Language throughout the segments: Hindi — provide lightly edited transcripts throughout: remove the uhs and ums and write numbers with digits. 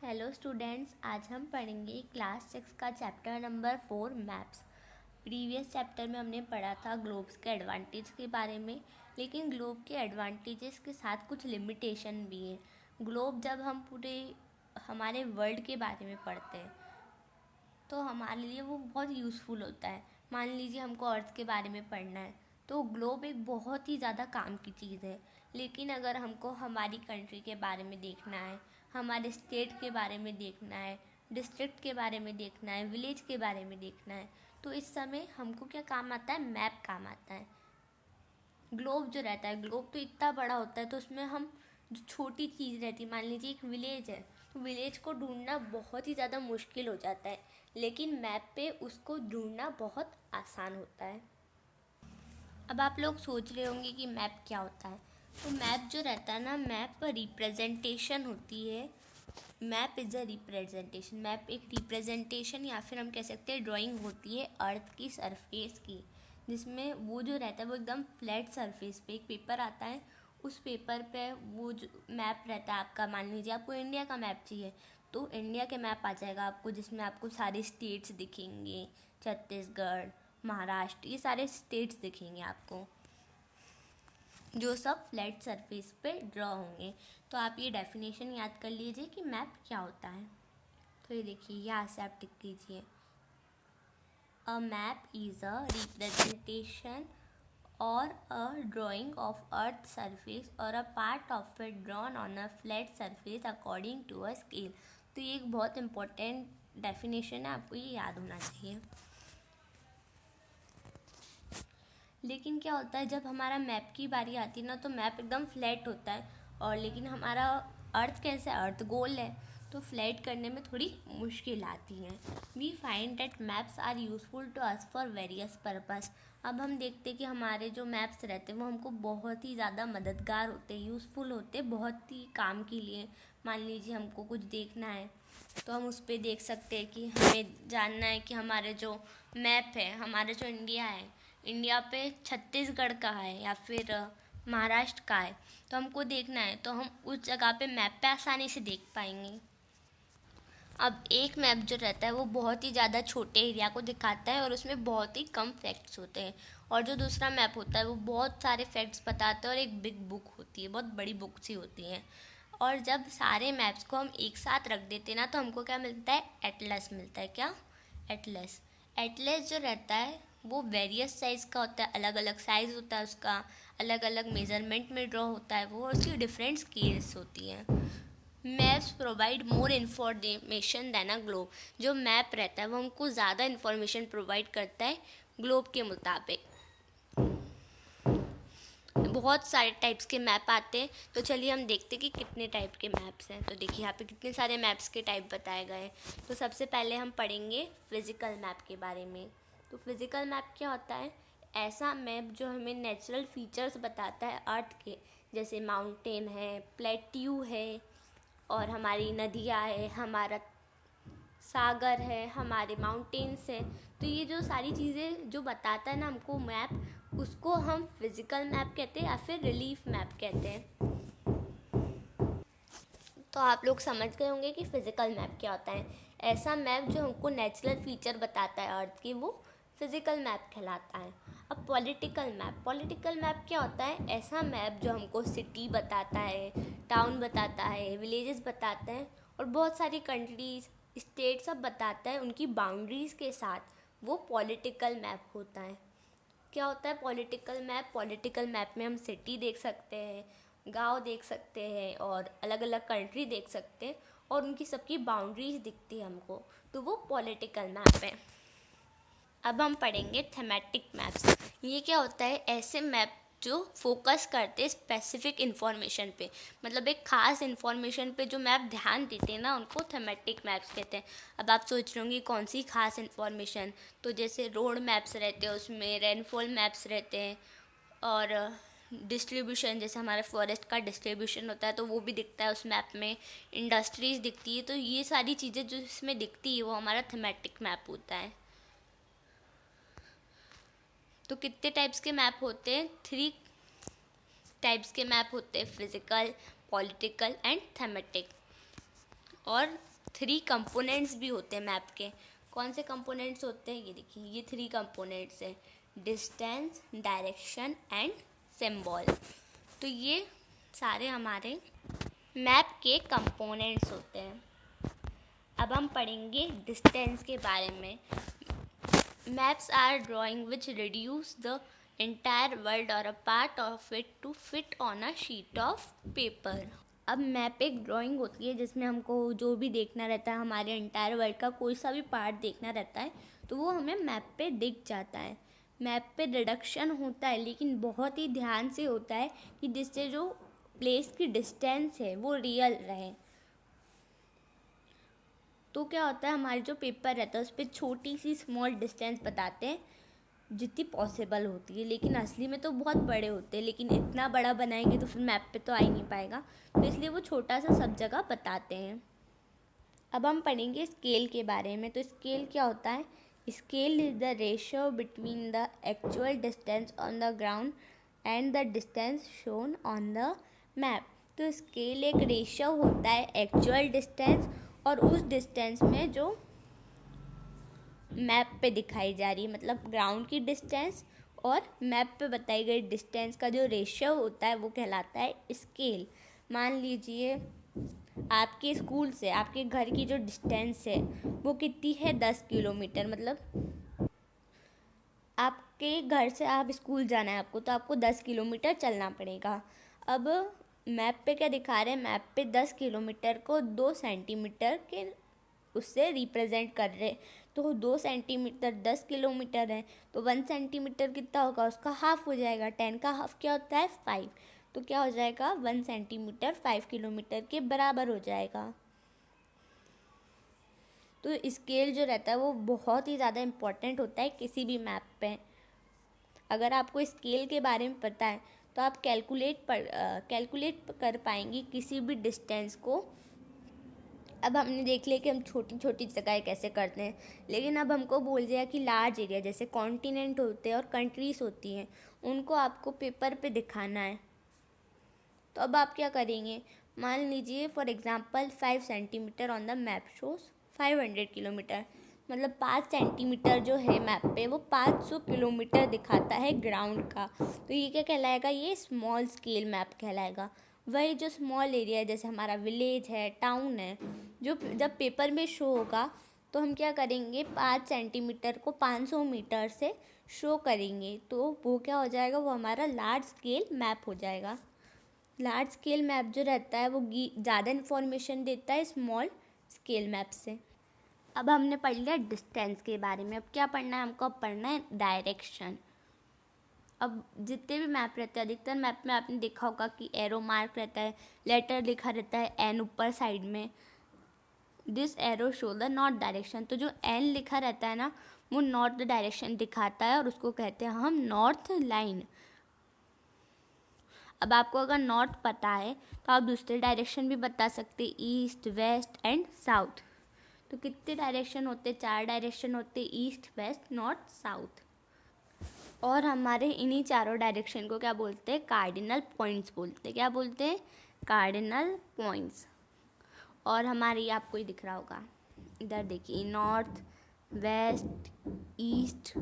हेलो स्टूडेंट्स, आज हम पढ़ेंगे क्लास 6 का chapter number 4 maps. Previous chapter में हमने पढ़ा था ग्लोब्स के एडवांटेज के बारे में, लेकिन ग्लोब के एडवांटेजेस के साथ कुछ लिमिटेशन भी हैं। ग्लोब जब हम पूरे हमारे वर्ल्ड के बारे में पढ़ते हैं तो हमारे लिए वो बहुत यूज़फुल होता है। मान लीजिए हमको अर्थ के बारे में पढ़ना है तो ग्लोब एक बहुत ही ज़्यादा काम की चीज़ है। लेकिन अगर हमको हमारी कंट्री के बारे में देखना है, हमारे स्टेट के बारे में देखना है, डिस्ट्रिक्ट के बारे में देखना है, विलेज के बारे में देखना है, तो इस समय हमको क्या काम आता है? मैप काम आता है। ग्लोब जो रहता है, ग्लोब तो इतना बड़ा होता है तो उसमें हम जो छोटी चीज़ रहती है, मान लीजिए एक विलेज है तो विलेज को ढूंढना बहुत ही ज़्यादा मुश्किल हो जाता है, लेकिन मैप पे उसको ढूंढना बहुत आसान होता है। अब आप लोग सोच रहे होंगे कि मैप क्या होता है। तो मैप जो रहता है ना, मैप रिप्रेजेंटेशन होती है। Map is a representation. Map एक रिप्रेजेंटेशन या फिर हम कह सकते हैं ड्राइंग होती है अर्थ की सरफेस की, जिसमें वो जो रहता है वो एकदम फ्लैट सरफेस पे एक पेपर आता है। उस पेपर पे वो जो मैप रहता है आपका, मान लीजिए आपको इंडिया का मैप चाहिए तो इंडिया के मैप आ जाएगा आपको, जिसमें आपको सारे स्टेट्स दिखेंगे, छत्तीसगढ़, महाराष्ट्र, ये सारे स्टेट्स दिखेंगे आपको, जो सब फ्लैट सरफेस पे ड्रॉ होंगे। तो आप ये डेफिनेशन याद कर लीजिए कि मैप क्या होता है। तो ये देखिए, यहाँ से आप टिक कीजिए, a map is a representation or a drawing of earth surface or a part of it drawn on a flat surface according to a scale. तो ये एक बहुत इंपॉर्टेंट डेफिनेशन है, आपको ये याद होना चाहिए। लेकिन क्या होता है, जब हमारा मैप की बारी आती है ना तो मैप एकदम फ्लैट होता है, और लेकिन हमारा अर्थ कैसा है? अर्थ गोल है, तो फ्लैट करने में थोड़ी मुश्किल आती है। We find that maps are useful to us for various purpose. अब हम देखते हैं कि हमारे जो मैप्स रहते हैं वो हमको बहुत ही ज़्यादा मददगार होते हैं, यूज़फुल होते हैं बहुत ही काम के लिए। मान लीजिए हमको कुछ देखना है तो हम उस पर देख सकते हैं कि हमें जानना है कि हमारे जो मैप है, हमारा जो इंडिया है, इंडिया पे छत्तीसगढ़ का है या फिर महाराष्ट्र का है, तो हमको देखना है तो हम उस जगह पे मैप पे आसानी से देख पाएंगे। अब एक मैप जो रहता है वो बहुत ही ज़्यादा छोटे एरिया को दिखाता है और उसमें बहुत ही कम फैक्ट्स होते हैं, और जो दूसरा मैप होता है वो बहुत सारे फैक्ट्स बताता है और एक बिग बुक होती है, बहुत बड़ी बुक सी होती है। और जब सारे मैप्स को हम एक साथ रख देते हैं ना तो हमको क्या मिलता है? एटलस मिलता है। क्या? एटलस। एटलस जो रहता है वो वेरियस साइज़ का होता है, अलग अलग साइज़ होता है उसका, अलग अलग मेज़रमेंट में ड्रॉ होता है वो, और उसकी डिफरेंट स्केल्स होती हैं। Maps provide more information then a globe. जो मैप रहता है वो हमको ज़्यादा इन्फॉर्मेशन प्रोवाइड करता है ग्लोब के मुताबिक। बहुत सारे टाइप्स के मैप आते हैं, तो चलिए हम देखते हैं कि कितने टाइप के मैप्स हैं। तो देखिए यहाँ पे कितने सारे मैप्स के टाइप बताए गए हैं। तो सबसे पहले हम पढ़ेंगे फिज़िकल मैप के बारे में। तो फिज़िकल मैप क्या होता है? ऐसा मैप जो हमें नेचुरल फीचर्स बताता है अर्थ के, जैसे माउंटेन है, प्लेट्यू है, और हमारी नदियाँ है, हमारा सागर है, हमारे माउंटेन्स हैं। तो ये जो सारी चीज़ें जो बताता है ना हमको मैप, उसको हम फिज़िकल मैप कहते हैं या फिर रिलीफ मैप कहते हैं। तो आप लोग समझ गए होंगे कि फ़िज़िकल मैप क्या होता है। ऐसा मैप जो हमको नेचुरल फीचर बताता है अर्थ की, वो फिज़िकल मैप कहलाता है। अब पॉलिटिकल मैप क्या होता है? ऐसा मैप जो हमको सिटी बताता है, टाउन बताता है, विलेजेस बताते हैं, और बहुत सारी कंट्रीज़, स्टेट सब बताता है उनकी बाउंड्रीज़ के साथ, वो पॉलिटिकल मैप होता है। क्या होता है पॉलिटिकल मैप? पॉलिटिकल मैप में हम सिटी देख सकते हैं, गांव देख सकते हैं, और अलग अलग कंट्री देख सकते हैं, और उनकी सबकी बाउंड्रीज दिखती है हमको, तो वो पॉलिटिकल मैप है। अब हम पढ़ेंगे थेमेटिक मैप्स। ये क्या होता है? ऐसे मैप जो फोकस करते हैं स्पेसिफिक इन्फॉर्मेशन पे, मतलब एक खास इन्फॉर्मेशन पे जो मैप ध्यान देते हैं ना, उनको थेमेटिक मैप्स कहते हैं। अब आप सोच रहे होंगे कौन सी खास इन्फॉर्मेशन? तो जैसे रोड मैप्स रहते हैं, उसमें रेनफॉल मैप्स रहते हैं, और डिस्ट्रीब्यूशन, जैसे हमारे फॉरेस्ट का डिस्ट्रीब्यूशन होता है तो वो भी दिखता है उस मैप में, इंडस्ट्रीज़ दिखती है, तो ये सारी चीज़ें जो इसमें दिखती है वो हमारा थेमेटिक मैप होता है। तो कितने टाइप्स के मैप होते हैं? 3 टाइप्स के मैप होते हैं, फिजिकल, पॉलिटिकल एंड थेमेटिक। और 3 कंपोनेंट्स भी होते हैं मैप के। कौन से कंपोनेंट्स होते हैं? ये देखिए, ये 3 कंपोनेंट्स हैं, डिस्टेंस, डायरेक्शन एंड सिंबल। तो ये सारे हमारे मैप के कंपोनेंट्स होते हैं। अब हम पढ़ेंगे डिस्टेंस के बारे में। Maps are drawing which reduce the entire world और a part of it to fit on a sheet of paper. अब मैप एक ड्राइंग होती है जिसमें हमको जो भी देखना रहता है, हमारे एंटायर वर्ल्ड का कोई सा भी पार्ट देखना रहता है, तो वो हमें मैप पे दिख जाता है। मैप पे रिडक्शन होता है, लेकिन बहुत ही ध्यान से होता है कि जिससे जो प्लेस की डिस्टेंस है वो रियल रहे। तो क्या होता है, हमारे जो पेपर रहता है उस पर छोटी सी स्मॉल डिस्टेंस बताते हैं जितनी पॉसिबल होती है, लेकिन असली में तो बहुत बड़े होते हैं, लेकिन इतना बड़ा बनाएंगे तो फिर मैप पे तो आ ही नहीं पाएगा, तो इसलिए वो छोटा सा सब जगह बताते हैं। अब हम पढ़ेंगे स्केल के बारे में। तो स्केल क्या होता है? Scale is the ratio between the actual distance on the ground and the distance shown on the map. तो स्केल एक रेशियो होता है एक्चुअल डिस्टेंस और उस डिस्टेंस में जो मैप पे दिखाई जा रही है, मतलब ग्राउंड की डिस्टेंस और मैप पे बताई गई डिस्टेंस का जो रेशियो होता है वो कहलाता है स्केल। मान लीजिए आपके स्कूल से आपके घर की जो डिस्टेंस है वो कितनी है? 10 किलोमीटर। मतलब आपके घर से आप स्कूल जाना है आपको, तो आपको 10 किलोमीटर चलना पड़ेगा। अब मैप पे क्या दिखा रहे हैं? मैप पे 10 किलोमीटर को 2 सेंटीमीटर के उससे रिप्रेजेंट कर रहे। तो 2 सेंटीमीटर 10 किलोमीटर है, तो 1 सेंटीमीटर कितना होगा? उसका हाफ हो जाएगा। 10 का हाफ क्या होता है? 5। तो क्या हो जाएगा? 1 सेंटीमीटर 5 किलोमीटर के बराबर हो जाएगा। तो स्केल जो रहता है वो बहुत ही ज़्यादा इम्पोर्टेंट होता है किसी भी मैप पे। अगर आपको स्केल के बारे में पता है तो आप कैलकुलेट कर पाएंगी किसी भी डिस्टेंस को। अब हमने देख लिया कि हम छोटी छोटी जगह कैसे करते हैं, लेकिन अब हमको बोल दिया कि लार्ज एरिया जैसे कॉन्टिनेंट होते हैं और कंट्रीज़ होती हैं, उनको आपको पेपर पे दिखाना है। तो अब आप क्या करेंगे? मान लीजिए for example 5 centimetre on the map shows 500 kilometre, मतलब 5 सेंटीमीटर जो है मैप पे वो 500 किलोमीटर दिखाता है ग्राउंड का। तो ये क्या कहलाएगा? ये स्मॉल स्केल मैप कहलाएगा। वही जो स्मॉल एरिया है जैसे हमारा विलेज है, टाउन है, जो जब पेपर में शो होगा तो हम क्या करेंगे? 5 सेंटीमीटर को 500 मीटर से शो करेंगे, तो वो क्या हो जाएगा? वो हमारा लार्ज स्केल मैप हो जाएगा। लार्ज स्केल मैप जो रहता है वो ज़्यादा इन्फॉर्मेशन देता है स्मॉल स्केल मैप से। अब हमने पढ़ लिया डिस्टेंस के बारे में। अब क्या पढ़ना है हमको? अब पढ़ना है डायरेक्शन। अब जितने भी मैप रहते हैं, अधिकतर मैप में आपने देखा होगा कि एरो मार्क रहता है, लेटर लिखा रहता है एन ऊपर साइड में, this arrow show the north direction. तो जो एन लिखा रहता है ना, वो नॉर्थ डायरेक्शन दिखाता है और उसको कहते हैं हम नॉर्थ लाइन। अब आपको अगर नॉर्थ पता है तो आप दूसरे डायरेक्शन भी बता सकते, ईस्ट, वेस्ट एंड साउथ। तो कितने डायरेक्शन होते? 4 डायरेक्शन होते, ईस्ट, वेस्ट, नॉर्थ, साउथ। और हमारे इन्हीं चारों डायरेक्शन को क्या बोलते हैं? कार्डिनल पॉइंट्स बोलते हैं। क्या बोलते हैं? Cardinal points. और हमारे ये आपको ही दिख रहा होगा, इधर देखिए, नॉर्थ, वेस्ट, ईस्ट,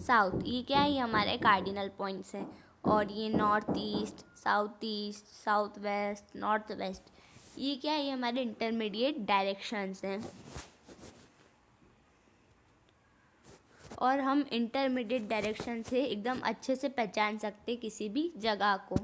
साउथ, ये क्या है? ये हमारे कार्डिनल पॉइंट्स हैं। और ये north east, south west, north west, ये क्या है? ये हमारे इंटरमीडिएट डायरेक्शंस हैं। और हम इंटरमीडिएट डायरेक्शन से एकदम अच्छे से पहचान सकते किसी भी जगह को।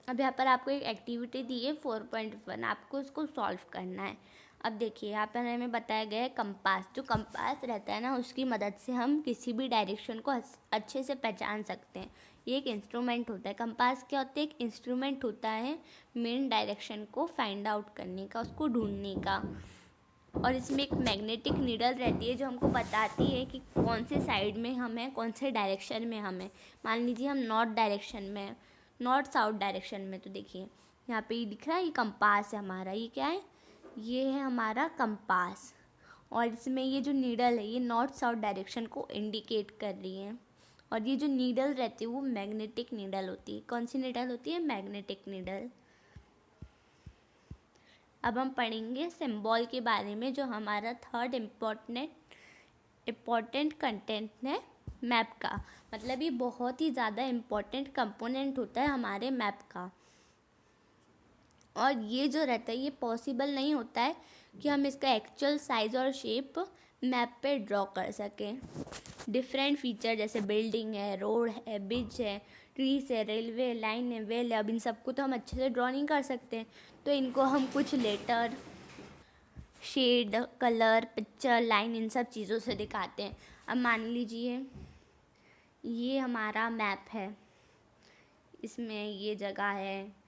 अब यहाँ पर आपको एक एक्टिविटी दी है 4.1, आपको इसको सॉल्व करना है। अब देखिए यहाँ पर हमें बताया गया है कंपास। जो कंपास रहता है ना, उसकी मदद से हम किसी भी डायरेक्शन को अच्छे से पहचान सकते हैं। ये एक इंस्ट्रूमेंट होता है। कंपास क्या होता है? एक इंस्ट्रूमेंट होता है मेन डायरेक्शन को फाइंड आउट करने का, उसको ढूंढने का। और इसमें एक मैग्नेटिक नीडल रहती है जो हमको बताती है कि कौन से साइड में हम हैं, कौन से डायरेक्शन में हम हैं। मान लीजिए हम नॉर्थ डायरेक्शन में, नॉर्थ साउथ डायरेक्शन में, तो देखिए यहाँ पे ये दिख रहा है, ये कंपास है हमारा। ये क्या है? ये है हमारा कंपास। और इसमें ये जो नीडल है ये नॉर्थ साउथ डायरेक्शन को इंडिकेट कर रही है। और ये जो नीडल रहती है वो मैग्नेटिक नीडल होती है। कौन सी नीडल होती है? Magnetic needle. अब हम पढ़ेंगे सिंबल के बारे में, जो हमारा थर्ड इम्पोर्टेंट कंटेंट है मैप का। मतलब ये बहुत ही ज़्यादा इम्पोर्टेंट कंपोनेंट होता है हमारे मैप का। और ये जो रहता है ये पॉसिबल नहीं होता है कि हम इसका एक्चुअल साइज़ और शेप मैप पे ड्रॉ कर सकें। डिफरेंट फीचर जैसे बिल्डिंग है, रोड है, ब्रिज है, ट्रीज है, रेलवे लाइन है, वेल है, अब इन सबको तो हम अच्छे से ड्रॉ नहीं कर सकते, तो इनको हम कुछ letter, shade, colour, picture, line, इन सब चीज़ों से दिखाते हैं। अब मान लीजिए ये हमारा मैप है, इसमें ये जगह है,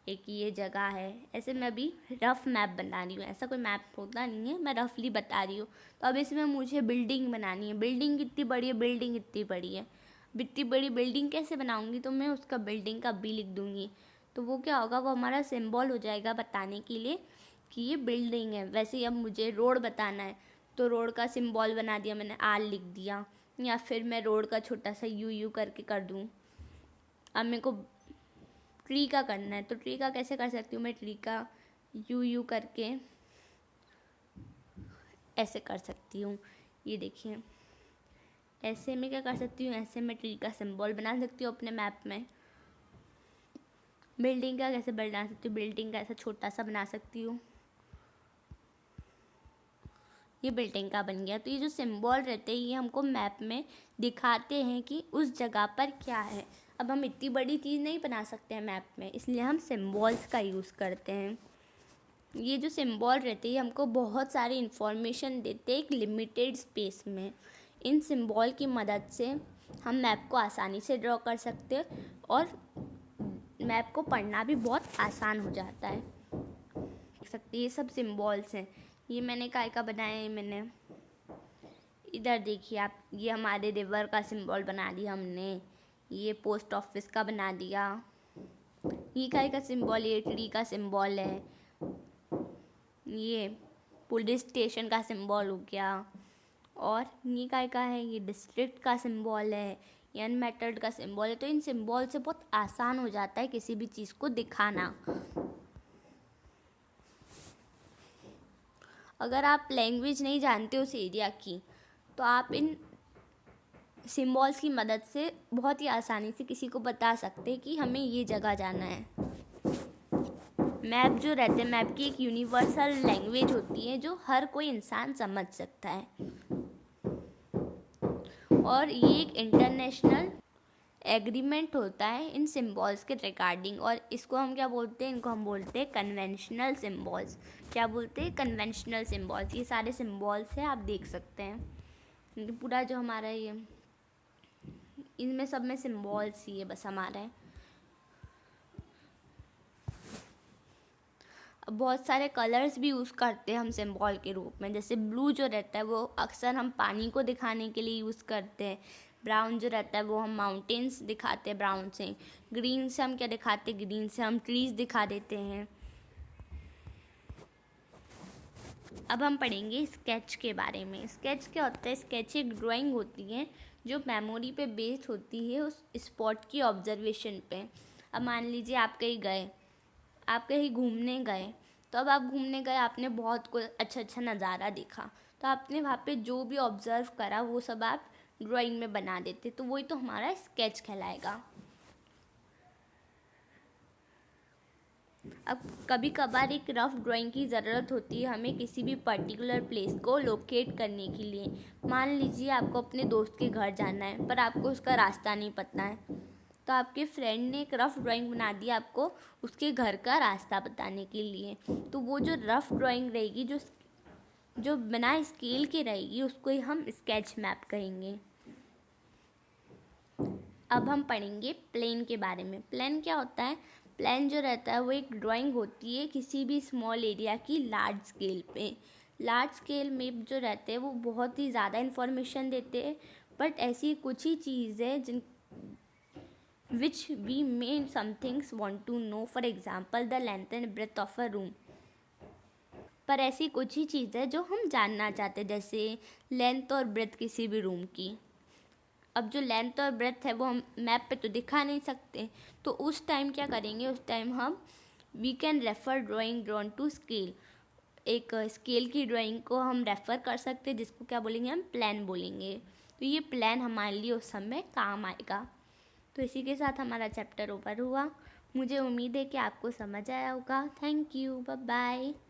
एक ये जगह है। ऐसे मैं अभी रफ़ मैप बना रही हूँ, ऐसा कोई मैप होता नहीं है, मैं रफली बता रही हूँ। तो अब इसमें मुझे बिल्डिंग बनानी है। बिल्डिंग कितनी बड़ी है? बिल्डिंग इतनी बड़ी है। इतनी बड़ी बिल्डिंग कैसे बनाऊँगी? तो मैं उसका बिल्डिंग का बी लिख दूँगी। तो वो क्या होगा? वो हमारा सिंबल हो जाएगा बताने के लिए कि ये बिल्डिंग है। वैसे ही अब मुझे रोड बताना है, तो रोड का सिंबल बना दिया मैंने, आर लिख दिया। या फिर मैं रोड का छोटा सा यू करके कर दूँ। अब मेरे को ट्री का करना है, तो ट्री का कैसे कर सकती हूँ? मैं ट्री का यू करके ऐसे कर सकती हूँ। ये देखिए, ऐसे मैं क्या कर सकती हूँ? ऐसे मैं ट्री का सिंबल बना सकती हूँ अपने मैप में। बिल्डिंग का कैसे बना सकती हूँ? बिल्डिंग का ऐसा छोटा सा बना सकती हूँ। ये बिल्डिंग का बन गया। तो ये जो सिंबल रहते हैं ये हमको मैप में दिखाते हैं कि उस जगह पर क्या है। अब हम इतनी बड़ी चीज़ नहीं बना सकते हैं मैप में, इसलिए हम सिंबल्स का यूज़ करते हैं। ये जो सिंबल रहते हैं हमको बहुत सारी इन्फॉर्मेशन देते हैं एक लिमिटेड स्पेस में। इन सिंबल की मदद से हम मैप को आसानी से ड्रॉ कर सकते हैं और मैप को पढ़ना भी बहुत आसान हो जाता है। देख सकते ये सब सिंबल्स हैं। ये मैंने काय का बनाया है? मैंने इधर देखिए आप, ये हमारे रिवर का सिंबल बना दिया हमने। ये पोस्ट ऑफिस का बना दिया। ये काय का सिंबल? ये ट्री का सिंबल है। ये पुलिस स्टेशन का सिंबल हो गया। और ये काय का है? ये डिस्ट्रिक्ट का सिंबल है। ये अनमेटल्ड का सिंबल है। तो इन सिंबल से बहुत आसान हो जाता है किसी भी चीज़ को दिखाना। अगर आप लैंग्वेज नहीं जानते उस एरिया की, तो आप इन सिंबल्स की मदद से बहुत ही आसानी से किसी को बता सकते हैं कि हमें ये जगह जाना है। मैप जो रहते हैं, मैप की एक यूनिवर्सल लैंग्वेज होती है जो हर कोई इंसान समझ सकता है, और ये एक इंटरनेशनल एग्रीमेंट होता है इन सिंबल्स के रिगार्डिंग। और इसको हम क्या बोलते हैं? इनको हम बोलते हैं कन्वेंशनल सिंबल्स। क्या बोलते हैं? Conventional symbols. ये सारे सिंबल्स हैं, आप देख सकते हैं। पूरा जो हमारा ये, इनमें सब में सिंबल्स ही है बस हमारे। बहुत सारे कलर्स भी यूज़ करते हैं हम सिंबल के रूप में। जैसे ब्लू जो रहता है वो अक्सर हम पानी को दिखाने के लिए यूज़ करते हैं। ब्राउन जो रहता है वो हम माउंटेन्स दिखाते हैं ब्राउन से। ग्रीन से हम क्या दिखाते हैं? ग्रीन से हम ट्रीज दिखा देते हैं। अब हम पढ़ेंगे स्केच के बारे में। स्केच क्या होता है? स्केच एक ड्राइंग होती है जो मेमोरी पे बेस्ड होती है उस स्पॉट की ऑब्जर्वेशन पे। अब मान लीजिए आप कहीं गए, आप कहीं घूमने गए, तो अब आप घूमने गए, आपने बहुत कुछ अच्छा अच्छा नज़ारा देखा, तो आपने वहाँ पे जो भी ऑब्ज़र्व करा वो सब आप ड्राइंग में बना देते, तो वही तो हमारा स्केच कहलाएगा। अब कभी कभार एक रफ़ ड्राइंग की ज़रूरत होती है हमें किसी भी पर्टिकुलर प्लेस को लोकेट करने के लिए। मान लीजिए आपको अपने दोस्त के घर जाना है पर आपको उसका रास्ता नहीं पता है, तो आपके फ्रेंड ने एक रफ़ ड्राइंग बना दी आपको उसके घर का रास्ता बताने के लिए। तो वो जो रफ़ ड्राइंग रहेगी, जो बिना स्केल की रहेगी, उसको ही हम स्केच मैप कहेंगे। अब हम पढ़ेंगे प्लेन के बारे में। प्लेन क्या होता है? प्लेन जो रहता है वो एक ड्राइंग होती है किसी भी स्मॉल एरिया की लार्ज स्केल पे। लार्ज स्केल में जो रहते हैं वो बहुत ही ज़्यादा इन्फॉर्मेशन देते हैं, बट ऐसी कुछ ही चीज़ है जिन which we may some things want to know, for example the length and breadth of a room। पर ऐसी कुछ ही चीज़ है जो हम जानना चाहते हैं, जैसे लेंथ और ब्रेथ किसी भी रूम की। अब जो लेंथ और ब्रेथ है वो हम मैप पे तो दिखा नहीं सकते, तो उस टाइम क्या करेंगे, उस टाइम हम we can refer drawing drawn to scale, एक स्केल की ड्राइंग को हम रेफ़र कर सकते हैं, जिसको क्या बोलेंगे, हम प्लान बोलेंगे। तो ये प्लान हमारे लिए उस समय काम आएगा। तो इसी के साथ हमारा चैप्टर ओवर हुआ। मुझे उम्मीद है कि आपको समझ आया होगा। Thank you, bye bye.